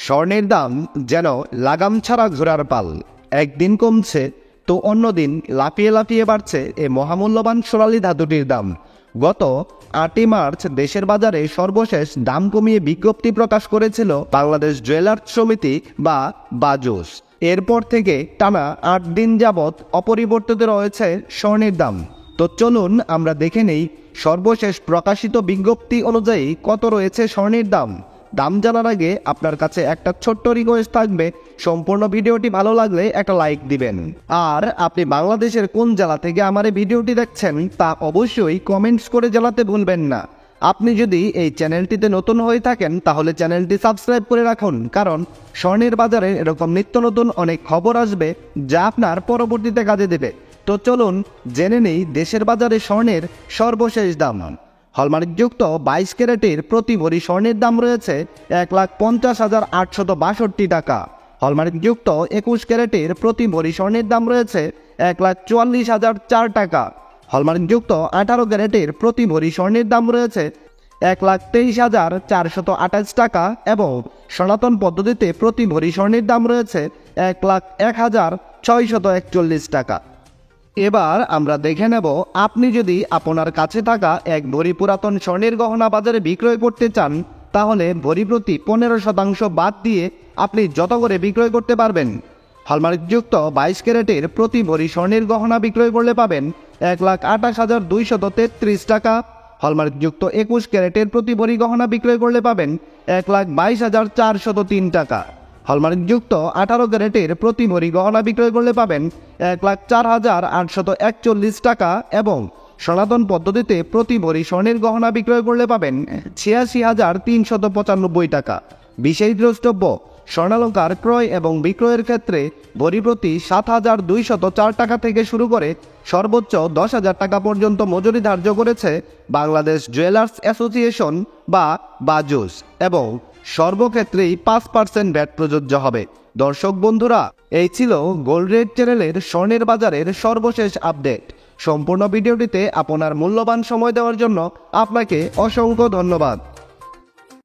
স্বর্ণের দাম যেন লাগাম ছাড়া ঘোড়ার পাল, একদিন কমছে তো অন্যদিন লাফিয়ে লাফিয়ে বাড়ছে এই মহামূল্যবান সোনালী ধাতুটির দাম। গত 8ই মার্চ দেশের বাজারে সর্বশেষ দাম কমিয়ে বিজ্ঞপ্তি প্রকাশ করেছিল বাংলাদেশ জুয়েলার্স সমিতি বা বাজুস। এরপর থেকে টানা 8 দিন যাবৎ অপরিবর্তিত রয়েছে স্বর্ণের দাম। তো চলুন আমরা দেখে নেই সর্বশেষ প্রকাশিত বিজ্ঞপ্তি অনুযায়ী কত রয়েছে স্বর্ণের দাম। দাম জানার আগে আপনার কাছে একটা ছোট্ট রিকোয়েস্ট থাকবে, সম্পূর্ণ ভিডিওটি ভালো লাগলে একটা লাইক দিবেন। আর আপনি বাংলাদেশের কোন জেলা থেকে আমার এই ভিডিওটি দেখছেন তা অবশ্যই কমেন্টস করে জানাতে ভুলবেন না। আপনি যদি এই চ্যানেলটিতে নতুন হয়ে থাকেন তাহলে চ্যানেলটি সাবস্ক্রাইব করে রাখুন, কারণ স্বর্ণের বাজারে এরকম নিত্য নতুন অনেক খবর আসবে যা আপনার পরবর্তীতে কাজে দেবে। তো চলুন জেনে নেই দেশের বাজারে স্বর্ণের সর্বশেষ দাম। হলমার্কযুক্ত 22 ক্যারেটের প্রতি ভরি স্বর্ণের দাম রয়েছে 1,50,862 টাকা। হলমার্কযুক্ত 21 ক্যারেটের প্রতি ভরি স্বর্ণের দাম রয়েছে 1,44,004 টাকা। হলমার্কযুক্ত 18 ক্যারেটের প্রতি ভরি স্বর্ণের দাম রয়েছে 1,23,428 টাকা এবং সনাতন পদ্ধতিতে প্রতি ভরি স্বর্ণের দাম রয়েছে 1,01,641 টাকা। এবার আমরা দেখে নেব, আপনি যদি আপনার কাছে থাকা এক ভরি পুরাতন স্বর্ণের গহনা বাজারে বিক্রয় করতে চান তাহলে ভরি প্রতি 15% বাদ দিয়ে আপনি যত করে বিক্রয় করতে পারবেন। হলমার্কযুক্ত 22 ক্যারেটের প্রতি ভরি স্বর্ণের গহনা বিক্রয় করলে পাবেন 1,28,233 টাকা। হলমার্কযুক্ত 21 ক্যারেটের প্রতি ভরি গহনা বিক্রয় করলে পাবেন 1,22,403 টাকা। হলমার্কযুক্ত 18 ক্যারেটের প্রতি ভরি গহনা বিক্রয় করলে পাবেন 1,04,841 টাকা এবং সনাতন পদ্ধতিতে প্রতি ভরি স্বর্ণের গহনা বিক্রয় করলে পাবেন 86,395 টাকা। বিশেষ দ্রষ্টব্য, স্বর্ণালঙ্কার ক্রয় এবং বিক্রয়ের ক্ষেত্রে ভরি প্রতি 7,204 টাকা থেকে শুরু করে সর্বোচ্চ 10,000 টাকা পর্যন্ত মজুরি ধার্য করেছে বাংলাদেশ জুয়েলার্স অ্যাসোসিয়েশন বা বাজুস এবং সর্বক্ষেত্রেই 5% ভ্যাট প্রযোজ্য হবে। দর্শক বন্ধুরা, এই ছিল গোল্ড রেট চ্যানেলের স্বর্ণের বাজারের সর্বশেষ আপডেট। সম্পূর্ণ ভিডিওটিতে আপনার মূল্যবান সময় দেওয়ার জন্য আপনাকে অসংখ্য ধন্যবাদ।